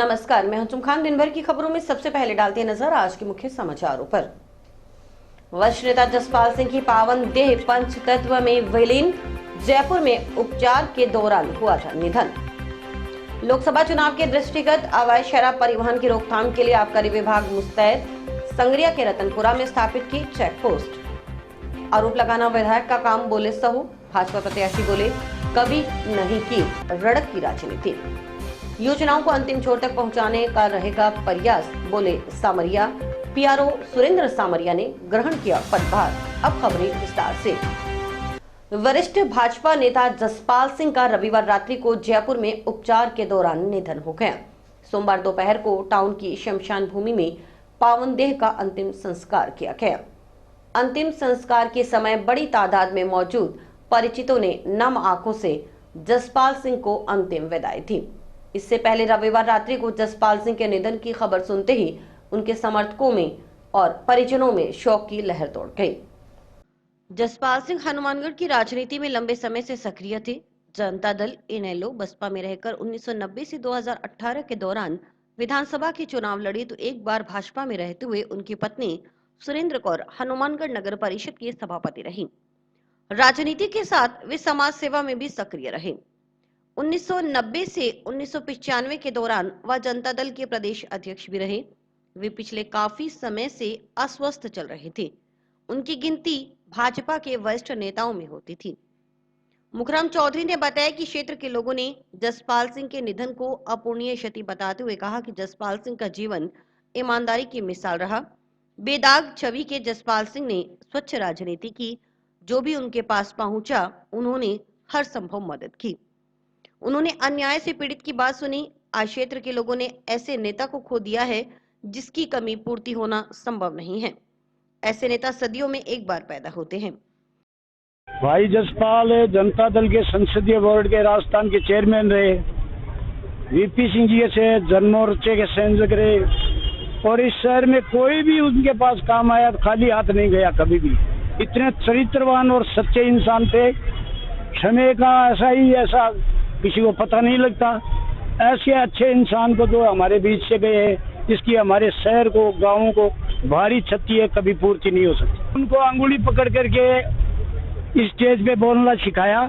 नमस्कार, मैं हंसुम खान। दिन भर की खबरों में सबसे पहले डालते हैं नजर आज के मुख्य समाचारों पर। वरिष्ठ नेता जसपाल सिंह की पावन देह पंचतत्व में विलीन, जयपुर में उपचार के दौरान हुआ था निधन। लोकसभा चुनाव के दृष्टिगत अवैध शराब परिवहन की रोकथाम के लिए आबकारी विभाग मुस्तैद, संगरिया के रतनपुरा में स्थापित की चेक पोस्ट। आरोप लगाना विधायक का काम, बोले सहू। भाजपा प्रत्याशी बोले कभी नहीं की रड़क की राजनीति। योजनाओं को अंतिम छोर तक पहुंचाने का रहेगा प्रयास, बोले सामरिया। पीआरओ सुरेंद्र सामरिया ने ग्रहण किया पदभार। अब खबरें विस्तार से। वरिष्ठ भाजपा नेता जसपाल सिंह का रविवार रात्रि को जयपुर में उपचार के दौरान निधन हो गया। सोमवार दोपहर को टाउन की शमशान भूमि में पावन देह का अंतिम संस्कार किया गया। अंतिम संस्कार के समय बड़ी तादाद में मौजूद परिचितों ने नम आंखों से जसपाल सिंह को अंतिम विदाई दी। इससे पहले रविवार रात्रि को जसपाल सिंह के निधन की खबर सुनते ही उनके समर्थकों में और परिजनों में शोक की लहर दौड़ गई। जसपाल सिंह हनुमानगढ़ की राजनीति में लंबे समय से सक्रिय थे। जनता दल इनेलो बसपा में रहकर 1990 से 2018 के दौरान विधानसभा के चुनाव लड़ी, तो एक बार भाजपा में रहते हुए उनकी पत्नी सुरेंद्र कौर हनुमानगढ़ नगर परिषद की सभापति रही। राजनीति के साथ वे समाज सेवा में भी सक्रिय रहे। 1990 से 1995 के दौरान वह जनता दल के प्रदेश अध्यक्ष भी रहे। वे पिछले काफी समय से अस्वस्थ चल रहे थे। उनकी गिनती भाजपा के वरिष्ठ नेताओं में होती थी। मुखराम चौधरी ने बताया कि क्षेत्र के लोगों ने जसपाल सिंह के निधन को अपूर्णीय क्षति बताते हुए कहा कि जसपाल सिंह का जीवन ईमानदारी की मिसाल रहा। बेदाग छवि के जसपाल सिंह ने स्वच्छ राजनीति की। जो भी उनके पास पहुंचा, उन्होंने हर संभव मदद की। उन्होंने अन्याय से पीड़ित की बात सुनी। आज क्षेत्र के लोगों ने ऐसे नेता को खो दिया है जिसकी कमी पूर्ति होना संभव नहीं है। ऐसे नेता सदियों में एक बार पैदा होते हैं। भाई जसपाल जनता दल के संसदीय बोर्ड के राजस्थान के चेयरमैन रहे। वीपी सिंह जी से जनमोर्चे के संयोजक रहे और इस शहर में कोई भी उनके पास काम आया तो खाली हाथ नहीं गया कभी भी। इतने चरित्रवान और सच्चे इंसान थे। समय का ऐसा किसी को पता नहीं लगता। ऐसे अच्छे इंसान को जो हमारे बीच से गए हैं, जिसकी हमारे शहर को, गांवों को भारी क्षति है, कभी पूर्ति नहीं हो सकती। उनको अंगुली पकड़ करके इस स्टेज पे बोलना सिखाया।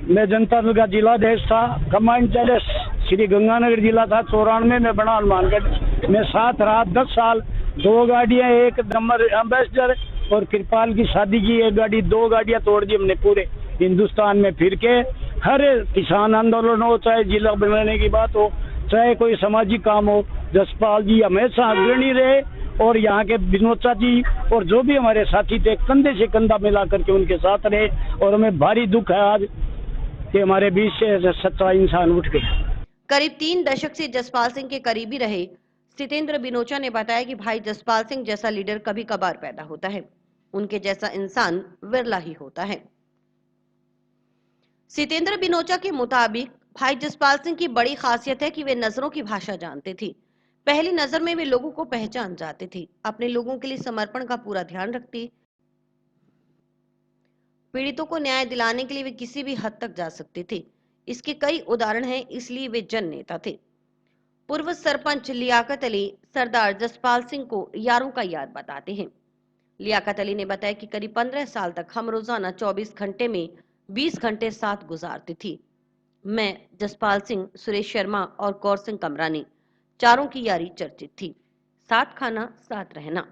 मैं जनता दल का जिलाध्यक्ष था। कमांड चार्ज श्री गंगानगर जिला था। 94 में बना हनुमानगढ़ में साथ रहा 10 साल। 2 गाड़ियां, एक नंबर एम्बेसडर और कृपाल की शादी की 1 गाड़ी, 2 गाड़ियां तोड़ दी हमने पूरे हिंदुस्तान में फिर के। हर किसान आंदोलन हो, चाहे जिला बनाने की बात हो, चाहे कोई सामाजिक काम हो, जसपाल जी हमेशा अग्रणी रहे। और यहाँ के विनोद जी और जो भी हमारे साथी थे, कंधे से कंधा मिला करके उनके साथ रहे। और हमें भारी दुख है आज कि हमारे बीच से सच्चा इंसान उठ गए। करीब 3 दशक से जसपाल सिंह के करीबी रहे सितेंद्र बिनोचा ने बताया कि भाई जसपाल सिंह जैसा लीडर कभी कभार पैदा होता है, उनके जैसा इंसान विरला ही होता है। सितेंद्र बिनोचा के मुताबिक भाई जसपाल सिंह की बड़ी खासियत है कि वे नजरों की भाषा जानते थे। पहली नजर में वे लोगों को पहचान जाते थे। अपने लोगों के लिए समर्पण का पूरा ध्यान रखते। पीड़ितों को न्याय दिलाने के लिए वे किसी भी हद तक जा सकते थे। इसके कई उदाहरण हैं, इसलिए वे जन नेता थे। पूर्व सरपंच लियाकत अली सरदार जसपाल सिंह को यारों का यार बताते हैं। लियाकत अली ने बताया कि करीब 15 साल तक हम रोजाना 24 घंटे में 20 घंटे साथ गुजारती थी। मैं, जसपाल सिंह, सुरेश शर्मा और कौर सिंह कमरानी, चारों की यारी चर्चित थी। साथ खाना, साथ रहना।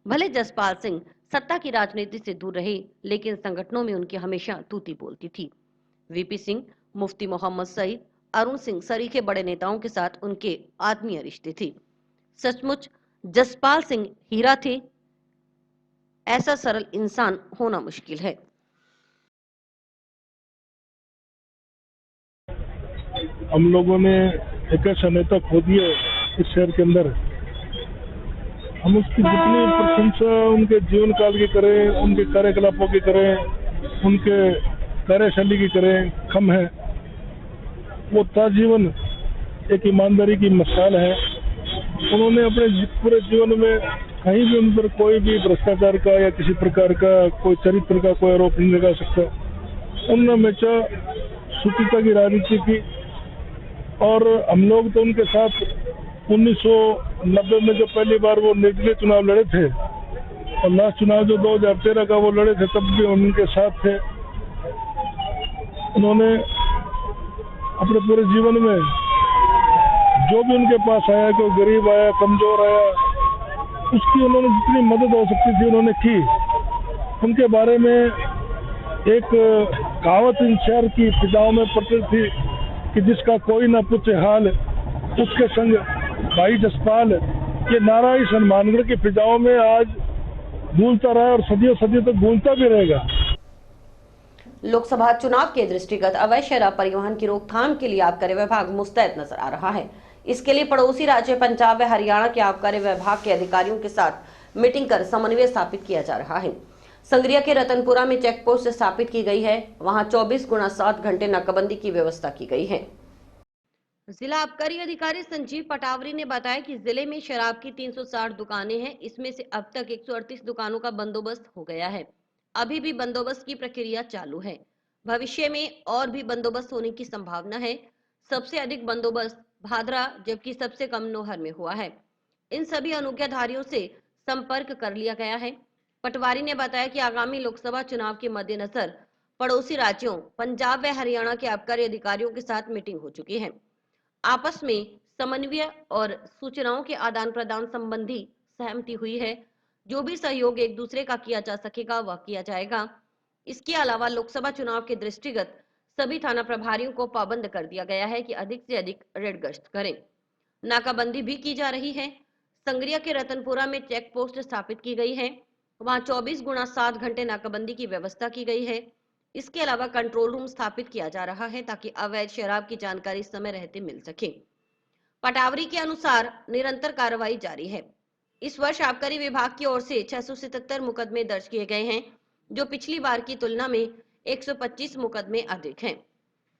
भले जसपाल सिंह सत्ता की राजनीति से दूर रहे, लेकिन संगठनों में उनकी हमेशा तूती बोलती थी। वीपी सिंह, मुफ्ती मोहम्मद सईद, अरुण सिंह सरीखे बड़े नेताओं के साथ उनके आत्मीय रिश्ते थे। सचमुच जसपाल सिंह हीरा थे। ऐसा सरल इंसान होना मुश्किल है। हम लोगों ने एक ऐसा नेता खो दिया इस शहर के अंदर। हम उसकी जितनी प्रशंसा उनके जीवन काल की करें, उनके कार्यकलापों की करें, उनके कार्यशैली की करें, कम है। वो ताजीवन एक ईमानदारी की मिसाल है। उन्होंने अपने पूरे जीवन में कहीं भी उन पर कोई भी भ्रष्टाचार का या किसी प्रकार का कोई चरित्र का कोई आरोप नहीं लगा सकता। उन्होंने हमेशा शुचिता की राजनीति की और हम लोग तो उनके साथ 1990 में जो पहली बार वो निर्दलीय चुनाव लड़े थे और लास्ट चुनाव जो 2013 का वो लड़े थे तब भी उनके साथ थे। उन्होंने अपने पूरे जीवन में जो भी उनके पास आया, कोई गरीब आया, कमजोर आया, उसकी उन्होंने जितनी मदद हो सकती थी उन्होंने की। उनके बारे में एक कहावत इन शहर की फिजाओं में प्रचलित थी कि जिसका कोई ना पूछे हाल उसके संग भाई जसपाल। ये नारा इस हनुमानगढ़ की फिजाओं में आज गूंजता रहा और सदियों सदियों तक गूंजता भी रहेगा। लोकसभा चुनाव के दृष्टिगत अवैध शराब परिवहन की रोकथाम के लिए आबकारी विभाग मुस्तैद नजर आ रहा है। इसके लिए पड़ोसी राज्य पंजाब व हरियाणा के आबकारी विभाग के अधिकारियों के साथ मीटिंग कर समन्वय स्थापित किया जा रहा है। संगरिया के रतनपुरा में चेक पोस्ट स्थापित की गई है। वहां 24x7 घंटे नाकाबंदी की व्यवस्था की गई है। जिला आबकारी अधिकारी संजीव पटावरी ने बताया कि जिले में शराब की 360 दुकानें हैं। इसमें से अब तक 138 दुकानों का बंदोबस्त हो गया है। अभी भी बंदोबस्त की प्रक्रिया चालू है। भविष्य में और भी बंदोबस्त होने की संभावना है। सबसे अधिक बंदोबस्त भादरा जबकि सबसे कम नोहर में हुआ है। इन सभी अनुज्ञाधारियों से संपर्क कर लिया गया है। पटवारी ने बताया कि आगामी लोकसभा चुनाव के मद्देनजर पड़ोसी राज्यों पंजाब व हरियाणा के आबकारी अधिकारियों के साथ मीटिंग हो चुकी है। आपस में समन्वय और सूचनाओं के आदान प्रदान संबंधी सहमति हुई है। जो भी सहयोग एक दूसरे का किया जा सकेगा वह किया जाएगा। इसके अलावा लोकसभा चुनाव के दृष्टिगत सभी थाना प्रभारियों को पाबंद कर दिया गया है कि अधिक से अधिक रेड गश्त करें। नाकाबंदी भी की जा रही है। संगरिया के रतनपुरा में चेक पोस्ट स्थापित की गई है। वहां 24x7 घंटे नाकाबंदी की व्यवस्था की गई है। इसके अलावा कंट्रोल रूम स्थापित किया जा रहा है ताकि अवैध शराब की जानकारी समय रहते मिल सके। पटावरी के अनुसार निरंतर कार्रवाई जारी है। इस वर्ष आबकारी विभाग की ओर से 677 मुकदमे दर्ज किए गए हैं, जो पिछली बार की तुलना में 125 मुकदमे अधिक हैं।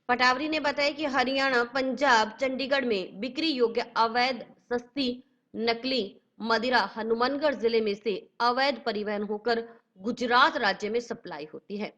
पटावरी ने बताया कि हरियाणा, पंजाब, चंडीगढ़ में बिक्री योग्य अवैध सस्ती नकली मदिरा हनुमानगढ़ जिले में से अवैध परिवहन होकर गुजरात राज्य में सप्लाई होती है।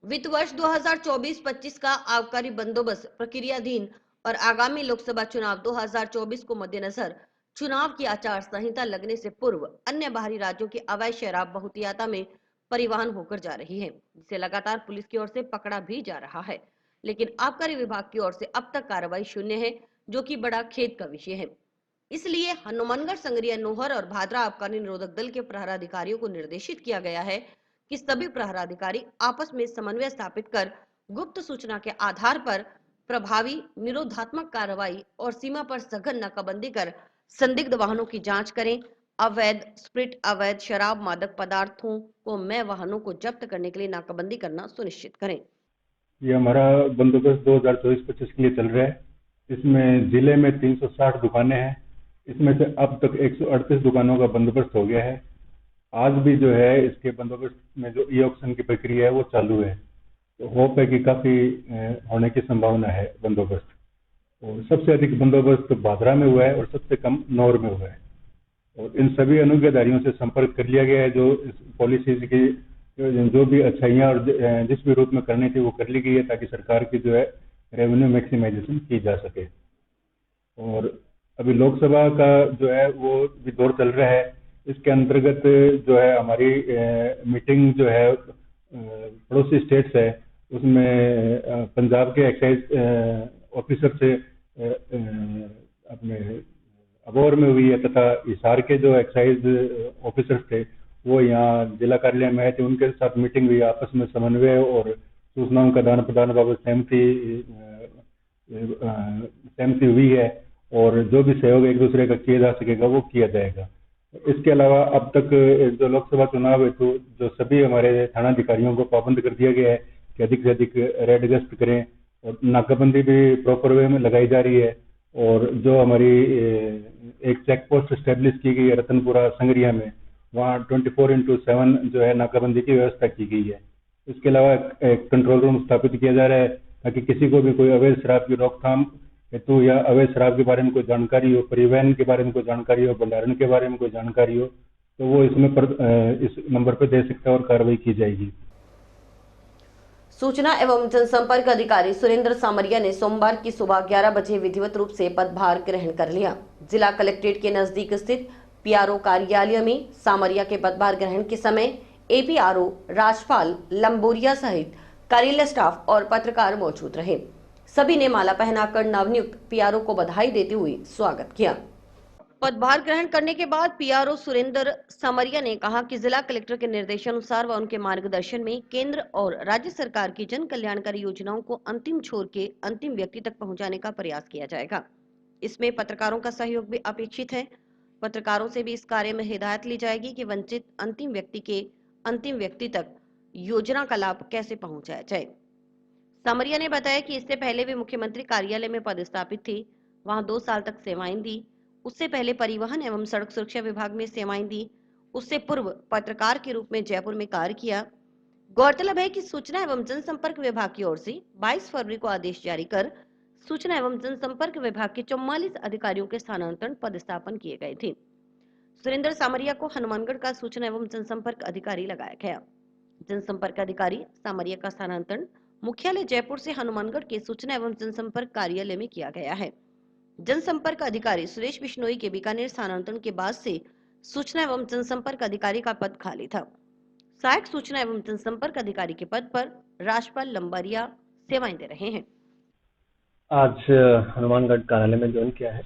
वित्त वर्ष 2024-25 का आबकारी बंदोबस्त प्रक्रियाधीन और आगामी लोकसभा चुनाव 2024 को मद्देनजर चुनाव की आचार संहिता लगने से पूर्व अन्य बाहरी राज्यों की अवैध शराब बहुतियाता में परिवहन होकर जा रही है, जिसे लगातार पुलिस की ओर से पकड़ा भी जा रहा है। लेकिन आबकारी विभाग की ओर से अब तक कार्रवाई शून्य है, जो कि बड़ा खेद का विषय है। इसलिए हनुमानगढ़, संगरिया, नोहर और भादरा आबकारी निरोधक दल के प्रहराधिकारियों को निर्देशित किया गया है कि सभी प्रहराधिकारी आपस में समन्वय स्थापित कर गुप्त सूचना के आधार पर प्रभावी निरोधात्मक कार्रवाई और सीमा पर सघन नाकाबंदी कर संदिग्ध वाहनों की जांच करें। अवैध स्प्रिट, अवैध शराब, मादक पदार्थों को मैं वाहनों को जब्त करने के लिए नाकाबंदी करना सुनिश्चित करें। ये हमारा बंदोबस्त 2024-25 के लिए चल रहा है। इसमें जिले में 360 दुकानें हैं। इसमें से अब तक 138 दुकानों का बंदोबस्त हो गया है। आज भी जो है इसके बंदोबस्त में जो ई ऑक्शन की प्रक्रिया है वो चालू है। तो होप है कि काफी होने की संभावना है बंदोबस्त। और सबसे अधिक बंदोबस्त भादरा में हुआ है और सबसे कम नौर में हुआ है। और इन सभी अनुज्ञाधारियों से संपर्क कर लिया गया है। जो इस पॉलिसीज की जो भी अच्छाइयाँ और जिस भी रूप में करनी थी वो कर ली गई है, ताकि सरकार की जो है रेवेन्यू मैक्सिमाइजेशन की जा सके। और अभी लोकसभा का जो है वो भी दौर चल रहा है। इसके अंतर्गत जो है हमारी मीटिंग जो है पड़ोसी स्टेट्स है, उसमें पंजाब के एक्साइज ऑफिसर से अपने अबोहर में हुई है, तथा हिसार के जो एक्साइज ऑफिसर्स थे वो यहाँ जिला कार्यालय में आए थे। उनके साथ मीटिंग हुई। आपस में समन्वय और सूचनाओं का आदान प्रदान बाबत सहमति हुई है और जो भी सहयोग एक दूसरे का किया जा सकेगा वो किया जाएगा। इसके अलावा अब तक जो लोकसभा चुनाव है तो जो सभी हमारे थानाधिकारियों को पाबंद कर दिया गया है कि अधिक से अधिक रेड गश्त करें और नाकाबंदी भी प्रॉपर वे में लगाई जा रही है। और जो हमारी एक चेक पोस्ट स्टैब्लिश की गई है रतनपुरा संगरिया में, वहाँ 24x7 जो है नाकाबंदी की व्यवस्था की गई है। इसके अलावा एक कंट्रोल रूम स्थापित किया जा रहा है ताकि किसी को भी कोई अवैध शराब की रोकथाम हेतु या अवैध शराब के बारे में कोई जानकारी हो, परिवहन के बारे में कोई जानकारी हो, भंडारण के बारे में कोई जानकारी हो, तो वो इसमें इस नंबर पर दे सकता है और कार्रवाई की जाएगी। सूचना एवं जनसंपर्क अधिकारी सुरेंद्र सामरिया ने सोमवार की सुबह 11 बजे विधिवत रूप से पदभार ग्रहण कर लिया। जिला कलेक्ट्रेट के नजदीक स्थित पीआरओ कार्यालय में सामरिया के पदभार ग्रहण के समय एपीआरओ राजपाल लंबोरिया सहित कार्यालय स्टाफ और पत्रकार मौजूद रहे। सभी ने माला पहनाकर नवनियुक्त पीआरओ को बधाई देते हुए स्वागत किया। पदभार ग्रहण करने के बाद पीआरओ सुरेंद्र सामरिया ने कहा कि जिला कलेक्टर के निर्देशानुसार व उनके मार्गदर्शन में केंद्र और राज्य सरकार की जन कल्याणकारी योजनाओं को अंतिम छोर के अंतिम व्यक्ति तक पहुंचाने का प्रयास किया जाएगा। इसमें पत्रकारों का सहयोग भी अपेक्षित है। पत्रकारों से भी इस कार्य में हिदायत ली जाएगी कि वंचित अंतिम व्यक्ति के अंतिम व्यक्ति तक योजना का लाभ कैसे पहुंचाया जाए। सामरिया ने बताया कि इससे पहले वे मुख्यमंत्री कार्यालय में पदस्थापित थे, वहां 2 साल तक सेवाएं दी। उससे पहले परिवहन एवं सड़क सुरक्षा विभाग में सेवाएं दी। उससे पूर्व पत्रकार के रूप में जयपुर में कार्य किया। गौरतलब है कि सूचना एवं जनसंपर्क विभाग की ओर से 22 फरवरी को आदेश जारी कर सूचना एवं जनसंपर्क विभाग के 44 अधिकारियों के स्थानांतरण पदस्थापन किए गए थे। सुरेंद्र सामरिया को हनुमानगढ़ का सूचना एवं जनसंपर्क अधिकारी लगाया गया। जनसंपर्क अधिकारी सामरिया का स्थानांतरण मुख्यालय जयपुर से हनुमानगढ़ के सूचना एवं जनसंपर्क कार्यालय में किया गया है। जनसंपर्क अधिकारी सुरेश बिश्नोई के बीकानेर स्थानांतरण के बाद से सूचना एवं जनसंपर्क अधिकारी का पद खाली था। सहायक सूचना एवं जनसंपर्क अधिकारी के पद पर राजपाल लंबरिया सेवाएं दे रहे हैं। आज हनुमानगढ़ कार्यालय में ज्वाइन किया है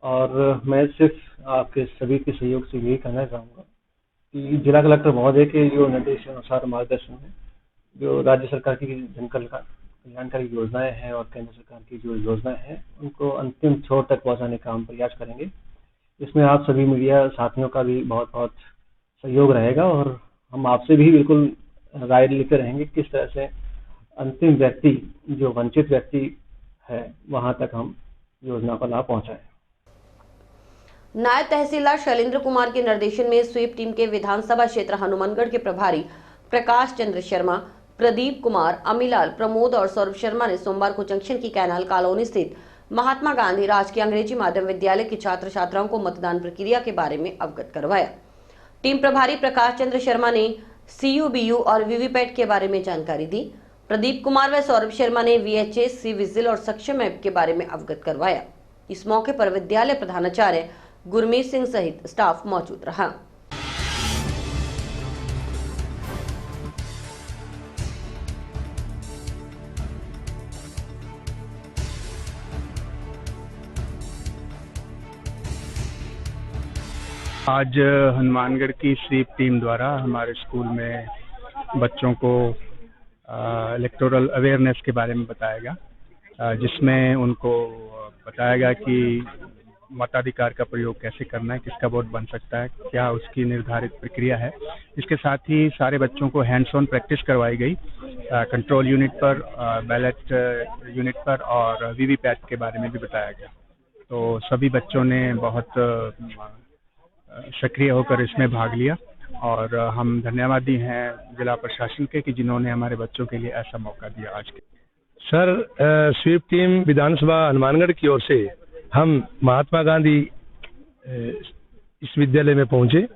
और मैं सिर्फ आपके सभी के सहयोग से यही कहना चाहूँगा कि जिला कलेक्टर महोदय के जो निर्देशानुसार मार्गदर्शन है, जो राज्य सरकार की जन कल्याणकारी योजनाएं हैं और केंद्र सरकार की जो योजनाएं हैं, उनको अंतिम छोर तक पहुंचाने का हम प्रयास करेंगे। इसमें आप सभी मीडिया साथियों का भी बहुत बहुत सहयोग रहेगा और हम आपसे भी बिल्कुल राय लेते रहेंगे किस तरह से अंतिम व्यक्ति, जो वंचित व्यक्ति है, वहां तक हम योजना का लाभ पहुंचाएं। नायब तहसीलदार शैलेंद्र कुमार के निर्देशन में स्वीप टीम के विधानसभा क्षेत्र हनुमानगढ़ के प्रभारी प्रकाश चंद्र शर्मा, प्रदीप कुमार, अमीलाल, प्रमोद और सौरभ शर्मा ने सोमवार को जंक्शन की कैनाल कॉलोनी स्थित महात्मा गांधी राजकीय अंग्रेजी माध्यम विद्यालय के छात्र छात्राओं को मतदान प्रक्रिया के बारे में अवगत करवाया। टीम प्रभारी प्रकाश चंद्र शर्मा ने CUBU और वीवीपैट के बारे में जानकारी दी। प्रदीप कुमार व सौरभ शर्मा ने VHS, सी विजिल और सक्षम ऐप के बारे में अवगत करवाया। इस मौके पर विद्यालय प्रधानाचार्य गुरमीत सिंह सहित स्टाफ मौजूद रहा। आज हनुमानगढ़ की स्वीप टीम द्वारा हमारे स्कूल में बच्चों को इलेक्टोरल अवेयरनेस के बारे में बताया गया, जिसमें उनको बताया गया कि मताधिकार का प्रयोग कैसे करना है, किसका वोट बन सकता है, क्या उसकी निर्धारित प्रक्रिया है। इसके साथ ही सारे बच्चों को हैंड्स ऑन प्रैक्टिस करवाई गई कंट्रोल यूनिट पर, बैलेट यूनिट पर और वीवीपैट के बारे में भी बताया गया। तो सभी बच्चों ने बहुत सक्रिय होकर इसमें भाग लिया और हम धन्यवादी हैं जिला प्रशासन के कि जिन्होंने हमारे बच्चों के लिए ऐसा मौका दिया। आज के सर, स्वीप टीम विधानसभा हनुमानगढ़ की ओर से हम महात्मा गांधी इस विद्यालय में पहुंचे।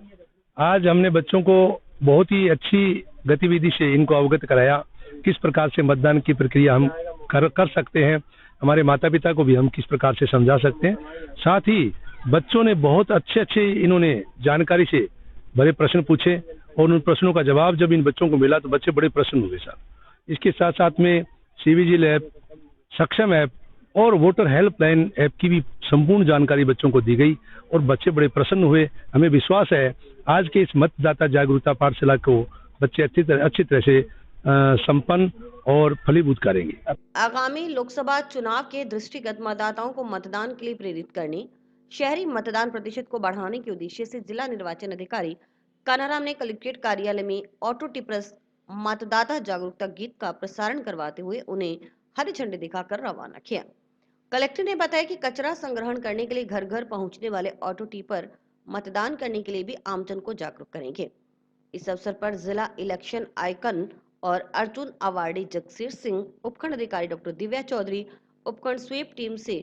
आज हमने बच्चों को बहुत ही अच्छी गतिविधि से इनको अवगत कराया, किस प्रकार से मतदान की प्रक्रिया हम कर सकते हैं, हमारे माता पिता को भी हम किस प्रकार से समझा सकते हैं। साथ ही बच्चों ने बहुत अच्छे इन्होंने जानकारी से बड़े प्रश्न पूछे और उन प्रश्नों का जवाब जब इन बच्चों को मिला तो बच्चे बड़े प्रसन्न हुए सर। इसके साथ साथ में CVGIL ऐप, सक्षम ऐप और वोटर हेल्पलाइन ऐप की भी संपूर्ण जानकारी बच्चों को दी गई और बच्चे बड़े प्रसन्न हुए। हमें विश्वास है आज के इस मतदाता जागरूकता पाठशाला को बच्चे अच्छी तरह से संपन्न और फलीभूत करेंगे। आगामी लोकसभा चुनाव के दृष्टिगत मतदाताओं को मतदान के लिए प्रेरित करने, शहरी मतदान प्रतिशत को बढ़ाने के उद्देश्य से जिला निर्वाचन अधिकारी कानाराम ने कलेक्ट्रेट कार्यालय में ऑटो टिप्पस मतदाता जागरूकता गीत का प्रसारण करवाते हुए उन्हें हरी झंडी दिखाकर रवाना किया। कलेक्टर ने बताया कि कचरा संग्रहण करने के लिए घर घर पहुंचने वाले ऑटो टिपर मतदान करने के लिए भी आमजन को जागरूक करेंगे। इस अवसर पर जिला इलेक्शन आइकन और अर्जुन अवार्डी जगसीर सिंह, उपखंड अधिकारी डॉक्टर दिव्या चौधरी, उपखंड स्वीप टीम से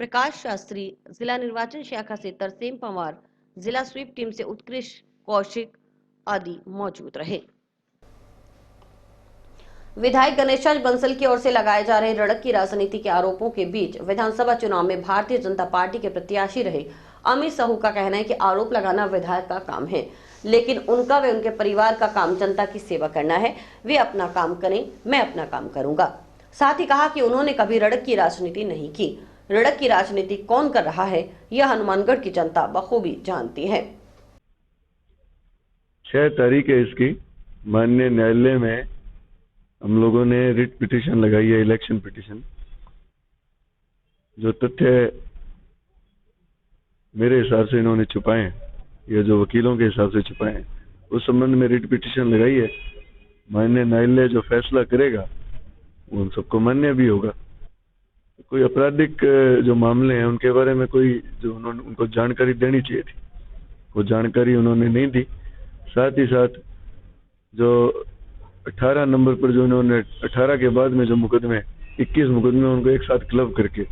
प्रकाश शास्त्री, जिला निर्वाचन शाखा से तरसेम पंवार, जिला स्वीप टीम से उत्कृष्ट कौशिक आदि मौजूद रहे। विधायक गणेशराज बंसल की ओर से लगाए जा रहे रड़क की राजनीति के आरोपों के बीच विधानसभा चुनाव में भारतीय जनता पार्टी के प्रत्याशी रहे अमित साहू का कहना है कि आरोप लगाना विधायक का काम है, लेकिन उनका व उनके परिवार का काम जनता की सेवा करना है। वे अपना काम करें, मैं अपना काम करूंगा। साथ ही कहा कि उन्होंने कभी रड़क की राजनीति नहीं की। रड़क की राजनीति कौन कर रहा है यह हनुमानगढ़ की जनता बखूबी जानती है। 6 तारीख है इसकी माननीय न्यायालय में हम लोगों ने रिट पिटीशन लगाई है, इलेक्शन पिटीशन। जो तथ्य मेरे हिसाब से इन्होंने छुपाए हैं या जो वकीलों के हिसाब से छुपाए हैं, उस संबंध में रिट पिटीशन लगाई है। माननीय न्यायालय जो फैसला करेगा उन सबको मान्य भी होगा। कोई आपराधिक जो मामले हैं उनके बारे में कोई जो उनको जानकारी देनी चाहिए थी, वो जानकारी उन्होंने नहीं दी। साथ ही साथ जो 18 नंबर पर जो इन्होंने 18 के बाद में जो मुकदमे 21 मुकदमे उनको एक साथ क्लब करके,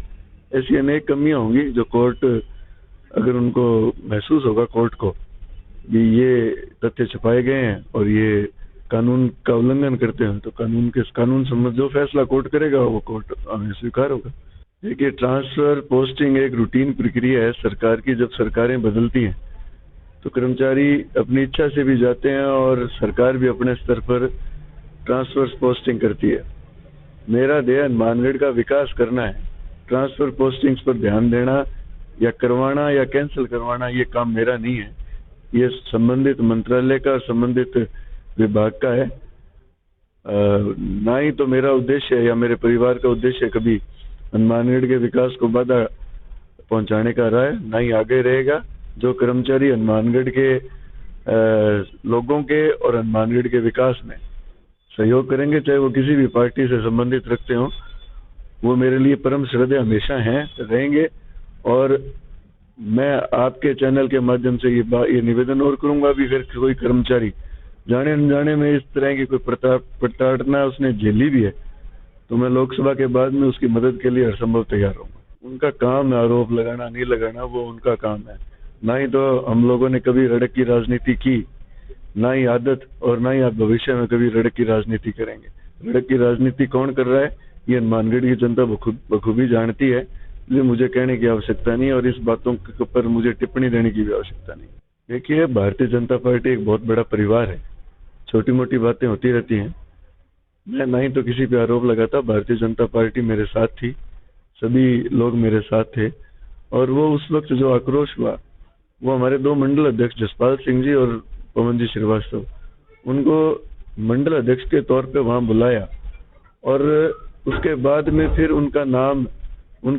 ऐसी अनेक कमियां होंगी जो कोर्ट अगर उनको महसूस होगा कोर्ट को भी ये तथ्य छुपाए गए हैं और ये कानून का उल्लंघन करते हैं, तो कानून संबंध जो फैसला कोर्ट करेगा वो कोर्ट हमें स्वीकार होगा। देखिए, ट्रांसफर पोस्टिंग एक रूटीन प्रक्रिया है सरकार की। जब सरकारें बदलती हैं तो कर्मचारी अपनी इच्छा से भी जाते हैं और सरकार भी अपने स्तर पर ट्रांसफर पोस्टिंग करती है। मेरा ध्येय हनुमानगढ़ का विकास करना है। ट्रांसफर पोस्टिंग्स पर ध्यान देना या करवाना या कैंसिल करवाना ये काम मेरा नहीं है, ये संबंधित मंत्रालय का, संबंधित विभाग का है। ना ही तो मेरा उद्देश्य है या मेरे परिवार का उद्देश्य कभी हनुमानगढ़ के विकास को बाधा पहुंचाने का रहा है, ना ही आगे रहेगा। जो कर्मचारी हनुमानगढ़ के लोगों के और हनुमानगढ़ के विकास में सहयोग करेंगे, चाहे वो किसी भी पार्टी से संबंधित रखते हो, वो मेरे लिए परम श्रद्धेय हमेशा हैं, रहेंगे। और मैं आपके चैनल के माध्यम से ये निवेदन और करूंगा भी, अगर कोई कर्मचारी जाने अनजाने में इस तरह की कोई प्रताड़ना उसने झेली भी है तो मैं लोकसभा के बाद में उसकी मदद के लिए हर संभव तैयार रहूंगा। उनका काम है आरोप लगाना, नहीं लगाना वो उनका काम है। ना ही तो हम लोगों ने कभी रड़क की राजनीति की, ना ही आदत और ना ही आप भविष्य में कभी रड़क की राजनीति करेंगे। रड़क की राजनीति कौन कर रहा है ये हनुमानगढ़ की जनता बखूबी जानती है, इसलिए मुझे कहने की आवश्यकता नहीं और इस बातों के ऊपर मुझे टिप्पणी देने की भी आवश्यकता नहीं। देखिए, भारतीय जनता पार्टी एक बहुत बड़ा परिवार है, छोटी मोटी बातें होती रहती हैं। मैं ना ही तो किसी पे आरोप लगाता, भारतीय जनता पार्टी मेरे साथ थी, सभी लोग मेरे साथ थे। और वो उस वक्त जो आक्रोश हुआ वो हमारे 2 मंडल अध्यक्ष जसपाल सिंह जी और पवन जी श्रीवास्तव, उनको मंडल अध्यक्ष के तौर पे वहां बुलाया और उसके बाद में फिर उनके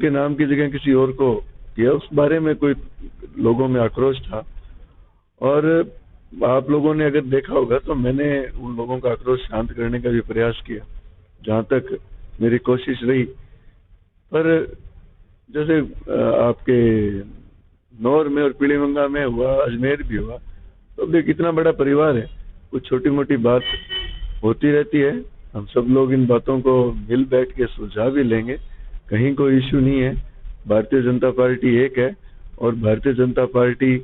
नाम की जगह किसी और को किया। उस बारे में कोई लोगों में आक्रोश था और आप लोगों ने अगर देखा होगा तो मैंने उन लोगों का आक्रोश शांत करने का भी प्रयास किया जहां तक मेरी कोशिश रही। पर जैसे आपके नौर में और पीलीमंगा में हुआ, अजमेर भी हुआ, तो अब कितना बड़ा परिवार है, कुछ छोटी मोटी बात होती रहती है। हम सब लोग इन बातों को मिल बैठ के सुलझा भी लेंगे, कहीं कोई इश्यू नहीं है। भारतीय जनता पार्टी एक है और भारतीय जनता पार्टी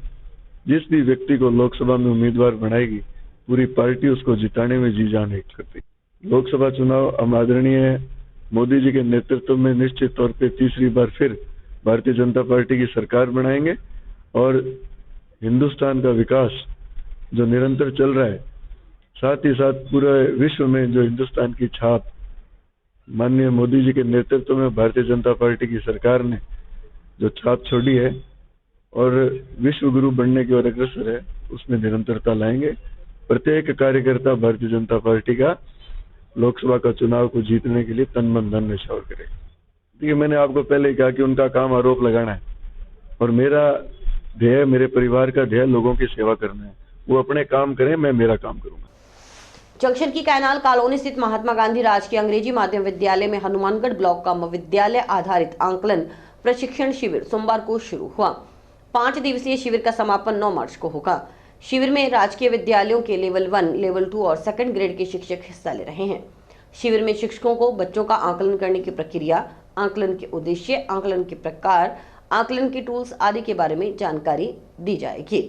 जिस भी व्यक्ति को लोकसभा में उम्मीदवार बनाएगी पूरी पार्टी उसको जिताने में जी जान एक करती। लोकसभा चुनाव हम आदरणीय मोदी जी के नेतृत्व में निश्चित तौर पे तीसरी बार फिर भारतीय जनता पार्टी की सरकार बनाएंगे और हिंदुस्तान का विकास जो निरंतर चल रहा है, साथ ही साथ पूरे विश्व में जो हिंदुस्तान की छाप माननीय मोदी जी के नेतृत्व में भारतीय जनता पार्टी की सरकार ने जो छाप छोड़ी है और विश्व गुरु बनने की ओर अग्रसर है, उसमें निरंतरता लाएंगे। प्रत्येक कार्यकर्ता भारतीय जनता पार्टी का लोकसभा का चुनाव को जीतने के लिए तन मन धन निछावर करेगा। देखिए, मैंने आपको पहले ही कहा कि उनका काम आरोप लगाना है और मेरा ध्येय, मेरे परिवार का ध्येय लोगों की सेवा करना है। वो अपने काम करें, मैं मेरा काम करूंगा। जंक्शन की कैनाल कॉलोनी स्थित महात्मा गांधी राजकीय अंग्रेजी माध्यम विद्यालय में हनुमानगढ़ ब्लॉक का विद्यालय आधारित आंकलन प्रशिक्षण शिविर सोमवार को शुरू हुआ। 5 दिवसीय शिविर का समापन 9 मार्च को होगा। शिविर में राजकीय विद्यालयों के लेवल 1, लेवल 2 और 2nd ग्रेड के शिक्षक हिस्सा ले रहे हैं। शिविर में शिक्षकों को बच्चों का आकलन करने की प्रक्रिया, आकलन के उद्देश्य, आकलन के प्रकार, आकलन के टूल्स आदि के बारे में जानकारी दी जाएगी।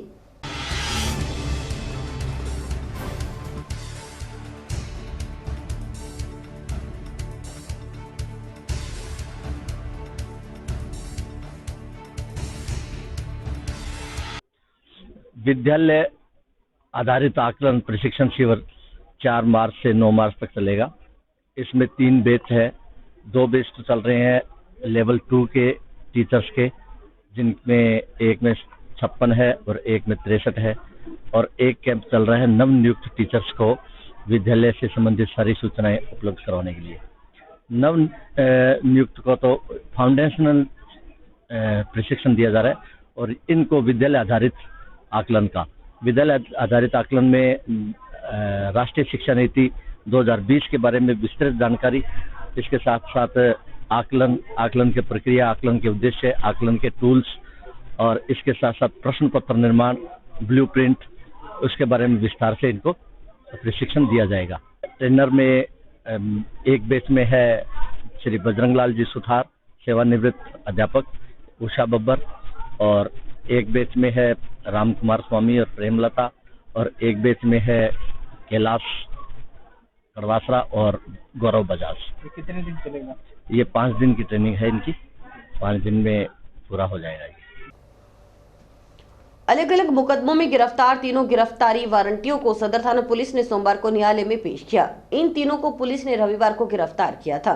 विद्यालय आधारित आकलन प्रशिक्षण शिविर 4 मार्च से 9 मार्च तक चलेगा। इसमें 3 बैच है। 2 बैच तो चल रहे हैं लेवल 2 के टीचर्स के, जिनमें एक में 56 है और एक में 63 है, और एक कैंप चल रहा है नव नियुक्त टीचर्स को विद्यालय से संबंधित सारी सूचनाएं उपलब्ध करवाने के लिए। नव नियुक्त को तो फाउंडेशनल प्रशिक्षण दिया जा रहा है, और इनको विद्यालय आधारित आकलन में राष्ट्रीय शिक्षा नीति 2020 के बारे में विस्तृत जानकारी, इसके साथ साथ आकलन के प्रक्रिया, आकलन के उद्देश्य, आकलन के टूल्स, और इसके साथ साथ प्रश्न पत्र निर्माण, ब्लूप्रिंट, उसके बारे में विस्तार से इनको प्रशिक्षण दिया जाएगा। ट्रेनर में एक बैच में है श्री बजरंगलाल जी सुथार, सेवानिवृत्त अध्यापक, उषा बब्बर, और एक बैच में है राम कुमार स्वामी और प्रेमलता, और एक बैच में है कैलाश कड़वासरा और गौरव बजाज। कितने दिन चलेगा? ये 5 दिन की ट्रेनिंग है इनकी, 5 दिन में पूरा हो जाएगा ये। अलग अलग मुकदमों में गिरफ्तार तीनों गिरफ्तारी वारंटियों को सदर थाना पुलिस ने सोमवार को न्यायालय में पेश किया। इन तीनों को पुलिस ने रविवार को गिरफ्तार किया था।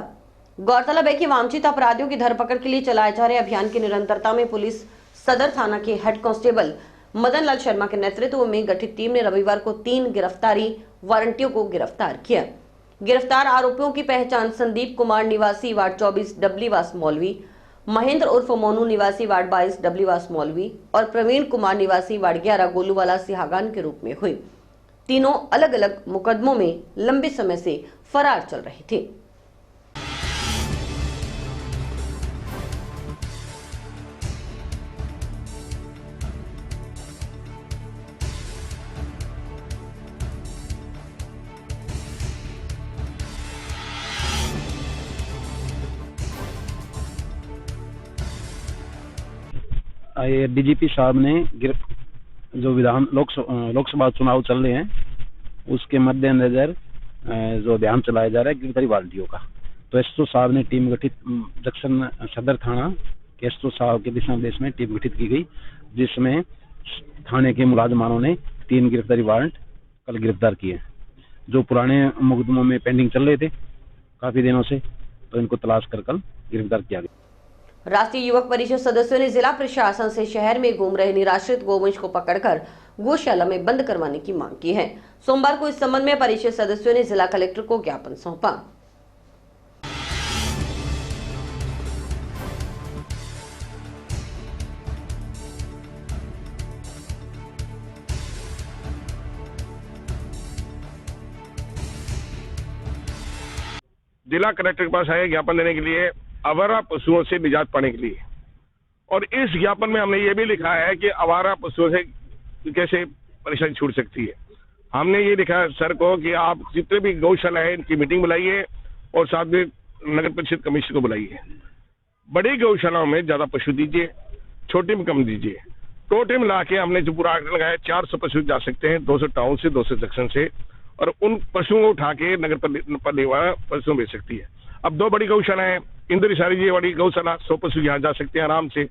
गौरतलब है कि वांछित अपराधियों की धरपकड़ के लिए चलाए जा रहे अभियान की निरंतरता में पुलिस सदर थाना के हेड कांस्टेबल मदन लाल शर्मा के नेतृत्व में गठित टीम ने रविवार को 3 गिरफ्तारी वारंटियों को गिरफ्तार किया। गिरफ्तार आरोपियों की पहचान संदीप कुमार निवासी वार्ड 24 डबलीवास मौलवी, महेंद्र उर्फ मोनू निवासी वार्ड 22 डबलीवास मौलवी और प्रवीण कुमार निवासी वार्ड 11 गोलूवाला सिहागान के रूप में हुई। तीनों अलग अलग मुकदमों में लंबे समय से फरार चल रहे थे। ये डीजीपी साहब ने जो लोकसभा चुनाव चल रहे हैं उसके मद्देनजर जो अभियान चलाया जा रहा है गिरफ्तारी वारंटियों का, तो एसओ साहब ने टीम गठित जंक्शन सदर थाना के एसओ साहब के दिशा निर्देश में टीम गठित की गई, जिसमें थाने के मुलाजमानों ने 3 गिरफ्तारी वारंट कल गिरफ्तार किए, जो पुराने मुकदमों में पेंडिंग चल रहे थे काफी दिनों से, तो इनको तलाश कर कल गिरफ्तार किया गया। राष्ट्रीय युवक परिषद सदस्यों ने जिला प्रशासन से शहर में घूम रहे निराश्रित गोवंश को पकड़कर गौशाला में बंद करवाने की मांग की है। सोमवार को इस संबंध में परिषद सदस्यों ने जिला कलेक्टर को ज्ञापन सौंपा। जिला कलेक्टर के पास आए ज्ञापन देने के लिए आवारा पशुओं से निजात पाने के लिए, और इस ज्ञापन में हमने ये भी लिखा है कि आवारा पशुओं से कैसे परेशानी छूट सकती है। हमने ये लिखा है सर को कि आप जितने भी गौशाला है इनकी मीटिंग बुलाइए और साथ में नगर परिषद कमीशन को बुलाइए। बड़ी गौशालाओं में ज्यादा पशु दीजिए, छोटी में कम दीजिए। टोटल मिला के हमने जो पूरा आंकड़ा लगाया 400 पशु जा सकते हैं 200 टाउन से 200 जंक्शन से, और उन पशुओं को उठा के नगर परिवहन पशुओं बेच सकती है। अब 2 बड़ी गौशाला है, इंदौरी सारी जी बड़ी गौशाला 100 पशु यहाँ जा सकते हैं आराम से।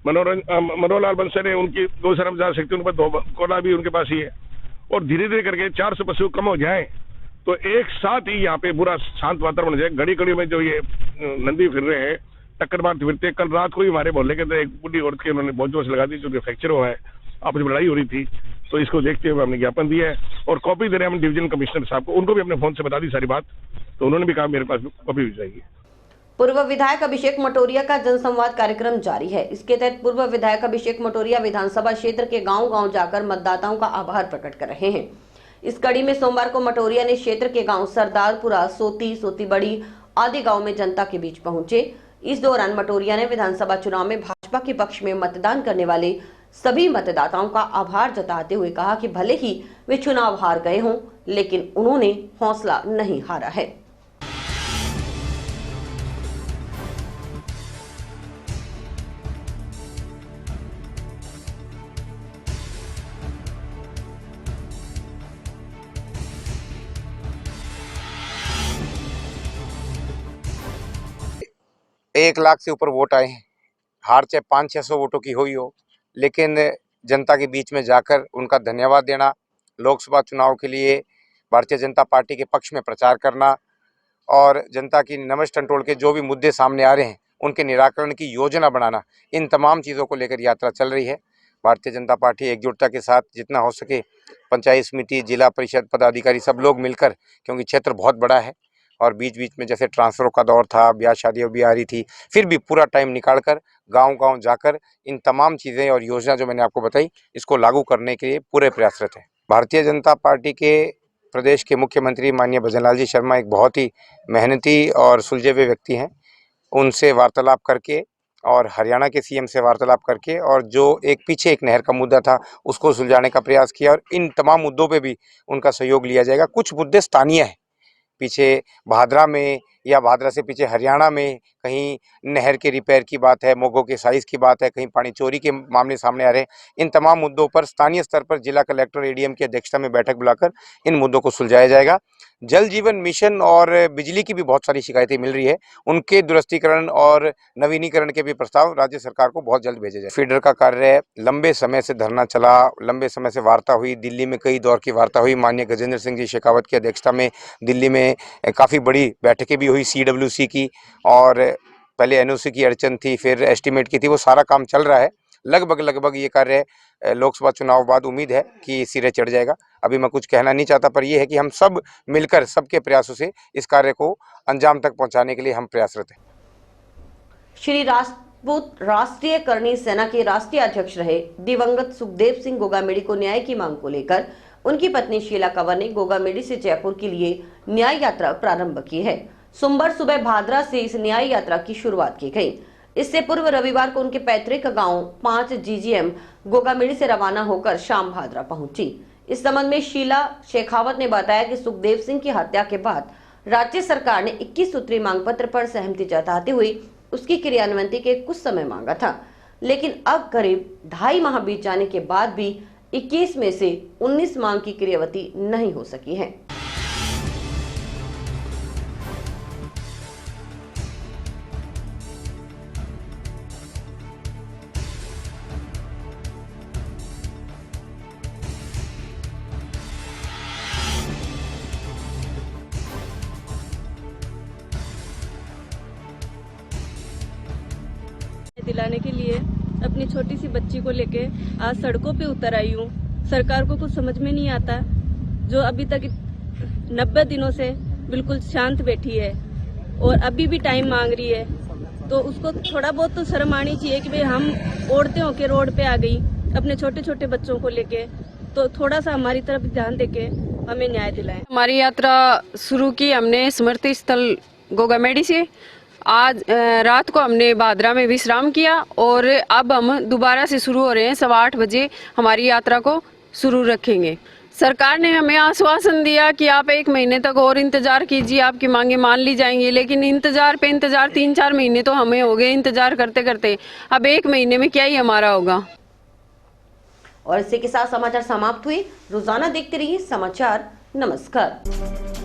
मनोहरलाल बंसल है उनकी गौशाला में जा सकते हैं, उनके पास 2 कोला भी उनके पास ही है, और धीरे धीरे करके 400 पशु कम हो जाए तो एक साथ ही यहाँ पे पूरा शांत वातावरण हो जाए। घड़ी घड़ी में जो ये नंदी फिर रहे हैं टक्कर मारते फिरते, कल रात को ही हमारे मोहल्ले के अंदर एक बुढ़ी औरत के उन्होंने बहुत जोर से लगा दी, जो फ्रैक्चर हुआ है, आपस में लड़ाई हो रही थी, तो इसको देखते हुए हमने ज्ञापन दिया है और कॉपी दे रहे हैं हम डिवीजन कमिश्नर साहब को, उनको भी अपने फोन से बता दी सारी बात, तो उन्होंने भी कहा मेरे पास कॉपी भी जाएगी। पूर्व विधायक अभिषेक मटोरिया का जनसंवाद कार्यक्रम जारी है। इसके तहत पूर्व विधायक अभिषेक मटोरिया विधानसभा क्षेत्र के गांव-गांव जाकर मतदाताओं का आभार प्रकट कर रहे हैं। इस कड़ी में सोमवार को मटोरिया ने क्षेत्र के गांव सरदारपुरा, सोती बड़ी आदि गांव में जनता के बीच पहुंचे। इस दौरान मटोरिया ने विधानसभा चुनाव में भाजपा के पक्ष में मतदान करने वाले सभी मतदाताओं का आभार जताते हुए कहा कि भले ही वे चुनाव हार गए हों, लेकिन उन्होंने हौसला नहीं हारा है। एक लाख से ऊपर वोट आए हैं। हार चाहे 500-600 वोटों की हुई हो, लेकिन जनता के बीच में जाकर उनका धन्यवाद देना, लोकसभा चुनाव के लिए भारतीय जनता पार्टी के पक्ष में प्रचार करना और जनता की नमज टंटोल के जो भी मुद्दे सामने आ रहे हैं उनके निराकरण की योजना बनाना, इन तमाम चीज़ों को लेकर यात्रा चल रही है। भारतीय जनता पार्टी एकजुटता के साथ जितना हो सके पंचायत समिति, जिला परिषद पदाधिकारी सब लोग मिलकर, क्योंकि क्षेत्र बहुत बड़ा है और बीच बीच में जैसे ट्रांसफरों का दौर था, ब्याह शादियाँ भी आ रही थी, फिर भी पूरा टाइम निकाल कर गाँव-गाँव जाकर इन तमाम चीज़ें और योजना जो मैंने आपको बताई इसको लागू करने के लिए पूरे प्रयासरत हैं। भारतीय जनता पार्टी के प्रदेश के मुख्यमंत्री माननीय भजनलाल जी शर्मा एक बहुत ही मेहनती और सुलझे हुए व्यक्ति हैं। उनसे वार्तालाप करके और हरियाणा के सीएम से वार्तालाप करके और जो एक पीछे एक नहर का मुद्दा था उसको सुलझाने का प्रयास किया और इन तमाम मुद्दों पे भी उनका सहयोग लिया जाएगा। कुछ मुद्दे स्थानीय हैं, पीछे भादरा में या भादरा से पीछे हरियाणा में कहीं नहर के रिपेयर की बात है, मोगों के साइज़ की बात है, कहीं पानी चोरी के मामले सामने आ रहे हैं। इन तमाम मुद्दों पर स्थानीय स्तर पर जिला कलेक्टर एडीएम की अध्यक्षता में बैठक बुलाकर इन मुद्दों को सुलझाया जाएगा। जल जीवन मिशन और बिजली की भी बहुत सारी शिकायतें मिल रही है, उनके दुरुस्तीकरण और नवीनीकरण के भी प्रस्ताव राज्य सरकार को बहुत जल्द भेजे जाए। फीडर का कार्य लंबे समय से धरना चला, लंबे समय से वार्ता हुई, दिल्ली में कई दौर की वार्ता हुई। माननीय गजेंद्र सिंह जी शेखावत की अध्यक्षता में दिल्ली में काफ़ी बड़ी बैठकें भी हुई CWC की, और पहले NOC की अड़चन थी, फिर एस्टीमेट की थी, वो सारा काम चल रहा है। लगभग ये कार्य लोकसभा चुनाव बाद उम्मीद है कि सिरे चढ़ जाएगा। अभी मैं कुछ कहना नहीं चाहता, पर यह है कि हम सब मिलकर सबके प्रयासों से इस कार्य को अंजाम तक पहुंचाने के लिए हम प्रयासरत हैं। श्री राजपूत राष्ट्रीय करणी सेना के राष्ट्रीय अध्यक्ष रहे दिवंगत सुखदेव सिंह गोगामेडी को न्याय की मांग को लेकर उनकी पत्नी शीला कंवर ने गोगामेडी से जयपुर के लिए न्याय यात्रा प्रारंभ की है। सोमवार सुबह भादरा से इस न्याय यात्रा की शुरुआत की गई। इससे पूर्व रविवार को उनके पैतृक गांव 5 GGM गोगामेडी से रवाना होकर शाम भादरा पहुंची। इस संबंध में शीला शेखावत ने बताया कि सुखदेव सिंह की हत्या के बाद राज्य सरकार ने 21 सूत्री मांग पत्र पर सहमति जताते हुए उसकी क्रियान्वयन के कुछ समय मांगा था, लेकिन अब करीब 2.5 माह बीत जाने के बाद भी 21 में से 19 मांग की क्रियावती नहीं हो सकी है। दिलाने के लिए अपनी छोटी सी बच्ची को लेके आज सड़कों पे उतर आई हूँ। सरकार को कुछ समझ में नहीं आता, जो अभी तक 90 दिनों से बिल्कुल शांत बैठी है और अभी भी टाइम मांग रही है, तो उसको थोड़ा बहुत तो शर्म आनी चाहिए कि भाई हम औरतें होके रोड पे आ गई अपने छोटे छोटे बच्चों को लेके, तो थोड़ा सा हमारी तरफ ध्यान देके हमें न्याय दिलाएं। हमारी यात्रा शुरू की हमने स्मृति स्थल गोगामेडी से। आज रात को हमने भादरा में विश्राम किया और अब हम दोबारा से शुरू हो रहे हैं। 8:15 बजे हमारी यात्रा को शुरू रखेंगे। सरकार ने हमें आश्वासन दिया कि आप 1 महीने तक और इंतजार कीजिए, आपकी मांगे मान ली जाएंगी, लेकिन इंतजार पे इंतजार 3-4 महीने तो हमें हो गए इंतजार करते करते। अब 1 महीने में क्या ही हमारा होगा। और इसी के साथ समाचार समाप्त हुए। रोजाना देखते रहिए समाचार। नमस्कार।